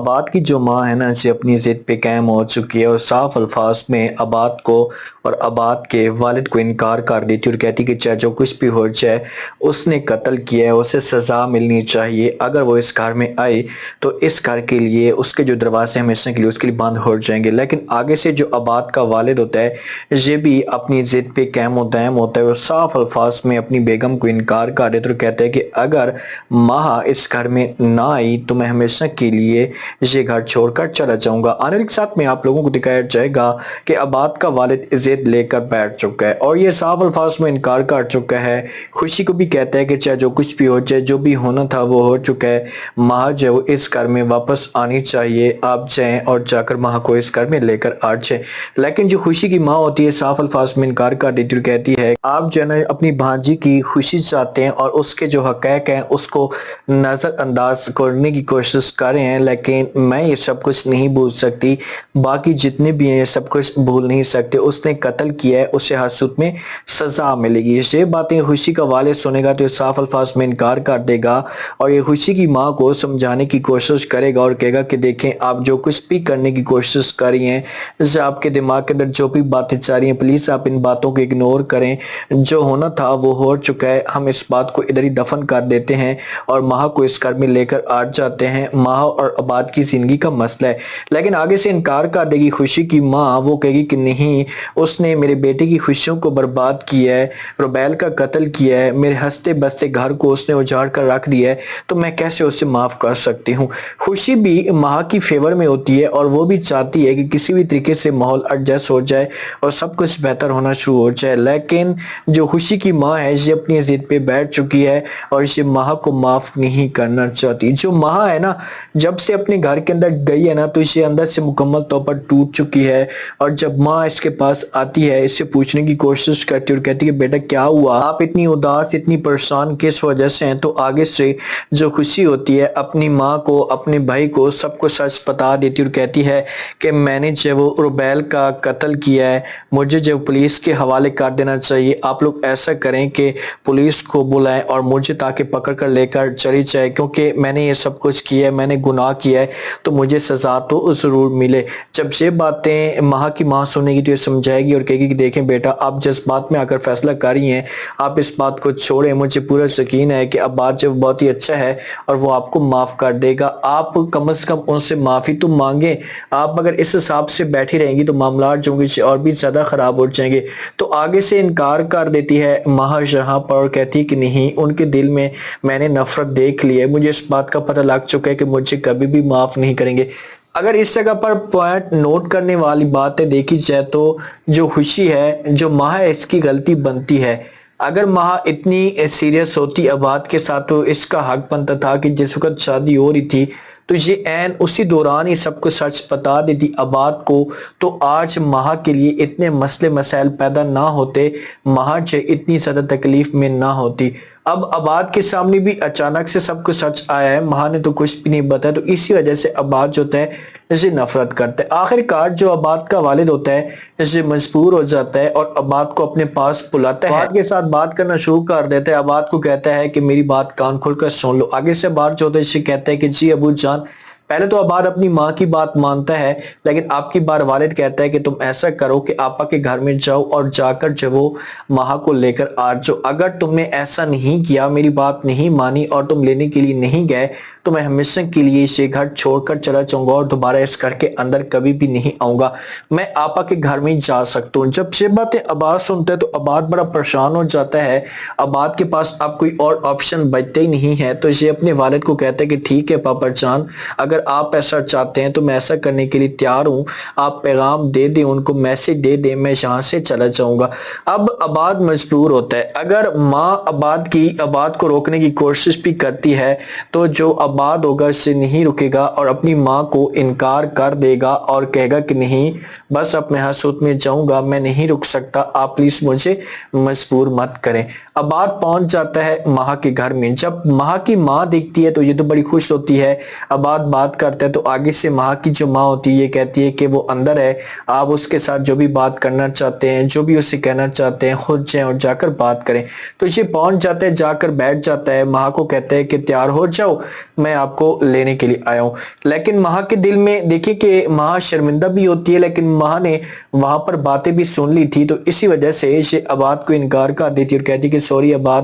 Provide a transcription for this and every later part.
आबाद की जो माँ है ना, से अपनी ज़िद पे कायम हो चुकी है और साफ अल्फाज में आबाद को और आबाद के वालिद को इनकार कर देती और कहती कि चाहे जो कुछ भी हो जाए, उसने कत्ल किया है, उसे सज़ा मिलनी चाहिए। अगर वो इस घर में आई तो इस घर के लिए उसके जो दरवाजे हमेशा के लिए उसके लिए बंद हो जाएंगे। लेकिन आगे से जो आबाद का वालिद होता है, ये भी अपनी ज़िद पे कायम व दायम होता है और साफ अल्फाज में अपनी बेगम को इनकार कर देता और कहता है कि अगर माँ इस घर में ना आई तो मैं हमेशा के लिए ये घर छोड़कर चला जाऊंगा। आने वाले साथ में आप लोगों को दिखाया जाएगा कि आबाद का वालिद जिद लेकर बैठ चुका है और ये साफ अल्फाज में इनकार कर चुका है। खुशी को भी कहता है कि चाहे जो कुछ भी हो जाए, जो भी होना था वो हो चुका है, माँ जो इस घर में वापस आनी चाहिए, आप जाएं और जाकर माँ को इस घर में लेकर आ जाए। लेकिन जो खुशी की माँ होती है साफ अल्फाज में इनकार कर देती और कहती है आप जो है ना अपनी भांजी की खुशी चाहते हैं और उसके जो हकैक हैं उसको नजरअंदाज करने की कोशिश कर रहे हैं, लेकिन मैं ये सब कुछ नहीं भूल सकती, बाकी जितने भी हैं ये सब कुछ भूल नहीं सकते। उसने कत्ल किया है, उसे हर सूरत में सजा मिलेगी। ये बातें खुशी का वालिद सुनेगा तो ये साफ अल्फाज में इनकार कर देगा और ये खुशी की माँ को समझाने की कोशिश करेगा और कहेगा कि देखें आप जो कुछ भी करने की कोशिश कर रही हैं, जैसे आपके दिमाग के अंदर जो भी बातें चल रही हैं, प्लीज आप इन बातों को इग्नोर करें। जो होना था वो हो चुका है, हम इस बात को इधर ही दफन कर देते हैं और माँ को इस घर में लेकर आ जाते हैं। माँ और आबाद की जिंदगी का मसला है। लेकिन आगे से इनकार कर देगी खुशी की माँ। वो कहेगी कि नहीं, उसने मेरे बेटे की खुशियों को बर्बाद किया है, रुबैल का कत्ल किया है, मेरे हंसते बसते घर को उसने उजाड़ कर रख दिया है, तो मैं कैसे उसे माफ कर सकती हूँ। खुशी भी माँ की फेवर में होती है और वो भी चाहती है कि किसी भी तरीके से माहौल एडजस्ट हो जाए और सब कुछ बेहतर होना शुरू हो जाए। लेकिन जो खुशी की माँ है ये अपनी जिद पे बैठ चुकी है और इसे माँ को माफ नहीं करना चाहती। जो माँ है ना, जब से अपने घर के अंदर गई है ना तो इसे अंदर से मुकम्मल तौर पर टूट चुकी है और जब माँ इसके पास आती है, इससे पूछने की कोशिश करती है और कहती है बेटा क्या हुआ, आप इतनी उदास इतनी परेशान किस वजह से हैं, तो आगे से जो खुशी होती है अपनी माँ को अपने भाई को सबको सच बता देती और कहती है कि मैंने जो वो रुबैल का कत्ल किया है, मुझे जो पुलिस के हवाले कर देना चाहिए। आप लोग ऐसा करें कि पुलिस को बुलाएं और मुझे ताकि पकड़ कर लेकर चली जाए, क्योंकि मैंने ये सब कुछ किया है, मैंने गुनाह किया है, तो मुझे सजा तो जरूर मिले। जब ये बातें माँ की माँ सुनेगी तो ये समझाएगी और कहेगी कि देखें बेटा आप जिस बात में आकर फैसला कर रही हैं आप इस बात को छोड़ें। मुझे पूरा यकीन है कि अब बात जब बहुत ही अच्छा है और वो आपको माफ कर देगा। आप कम से कम उनसे माफी तो मांगे। आप अगर इस हिसाब से बैठी रहेंगी तो मामला जो और भी ज्यादा खराब हो जाएंगे। तो आगे से इनकार कर देती है माँ यहाँ पर, कहती है कि नहीं, उनके दिल में मैंने नफरत देख ली है, मुझे इस बात का पता लग चुका है कि मुझे कभी भी माफ नहीं करेंगे। अगर इस जगह पर पॉइंट नोट करने वाली बात है देखी जाए तो जो खुशी है, जो माँ है, इसकी गलती बनती है। अगर माँ इतनी सीरियस होती आबाद के साथ तो इसका हक बनता था कि जिस वक्त शादी हो रही थी तो ये ऐन उसी दौरान ही सबको सच बता देती आबाद को, तो आज माँ के लिए इतने मसले मसाइल पैदा ना होते, माँ जो इतनी ज्यादा तकलीफ में ना होती। अब आबाद के सामने भी अचानक से सब कुछ सच आया है, माँ ने तो कुछ भी नहीं बताया, तो इसी वजह से आबाद जो होता है इसे नफरत करता है। आखिरकार जो आबाद का वालिद होता है इसे मजबूर हो जाता है और आबाद को अपने पास बुलाता है, आबाद के साथ बात करना शुरू कर देता है। आबाद को कहता है कि मेरी बात कान खोलकर सुन लो। आगे से बात जो होता है इसे कहता है कि जी अबू जान, पहले तो आबाद अपनी माँ की बात मानता है, लेकिन आपकी बार वालिद कहता है कि तुम ऐसा करो कि आपा के घर में जाओ और जाकर जो वो माँ को लेकर आ जाओ। अगर तुमने ऐसा नहीं किया, मेरी बात नहीं मानी और तुम लेने के लिए नहीं गए, तो मैं हमेशा के लिए इसे घर छोड़कर चला जाऊंगा और दोबारा इस घर के अंदर कभी भी नहीं आऊंगा। मैं आपा के घर में जा सकता हूँ। जब ये बातें आबाद सुनता है तो आबाद बड़ा परेशान हो जाता है। आबाद के पास अब कोई और ऑप्शन बचते ही नहीं है, तो ये अपने वालिद को कहता है कि ठीक है पापा जान, अगर आप ऐसा चाहते हैं तो मैं ऐसा करने के लिए तैयार हूँ। आप पैगाम दे दें, उनको मैसेज दे दें, मैं यहाँ से चला जाऊंगा। अब आबाद मजबूर होता है। अगर माँ आबाद को रोकने की कोशिश भी करती है तो जो आबाद होगा इससे नहीं रुकेगा और अपनी माँ को इनकार कर देगा और कहेगा कि नहीं, बस अब मैं हसूत में जाऊंगा, मैं नहीं रुक सकता, आप प्लीज मुझे मजबूर मत करें। आबाद पहुंच जाता है माँ के घर में। जब माँ की माँ देखती है तो ये तो बड़ी खुश होती है। आबाद बात करता है तो आगे से माँ की जो माँ होती है ये कहती है कि वो अंदर है, आप उसके साथ जो भी बात करना चाहते हैं, जो भी उसे कहना चाहते हैं, खुद जाएं और जाकर बात करें। तो ये पहुंच जाता है, जाकर बैठ जाता है, माँ को कहता है कि तैयार हो जाओ, میں آپ کو لینے کے لیے آیا ہوں۔ لیکن مہا کے دل میں دیکھیں کہ مہا شرمندہ بھی ہوتی ہے، لیکن مہا نے وہاں پر باتیں بھی سن لی تھی، تو اسی وجہ سے یہ عباد کو انکار کر دیتی اور کہتی کہ سوری عباد،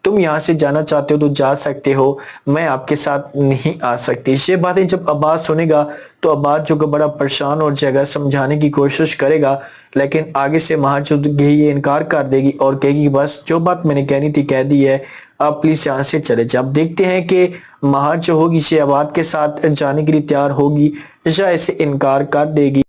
تم یہاں سے جانا چاہتے ہو تو جا سکتے ہو، میں آپ کے ساتھ نہیں آ سکتی۔ یہ باتیں جب عباد سنے گا تو عباد جو کہ بڑا پریشان اور جگہ سمجھانے کی کوشش کرے گا، لیکن آگے سے مہا جو یہ انکار کر دے گی اور کہے گی بس جو بات میں نے کہنی تھی کہہ دی ہے، آپ پلیز یہاں سے چلے جائیں۔ اب دیکھتے ہیں کہ مہا جو ہوگی یہ عباد کے ساتھ جانے کے لیے تیار ہوگی یا اسے انکار کر دے گی۔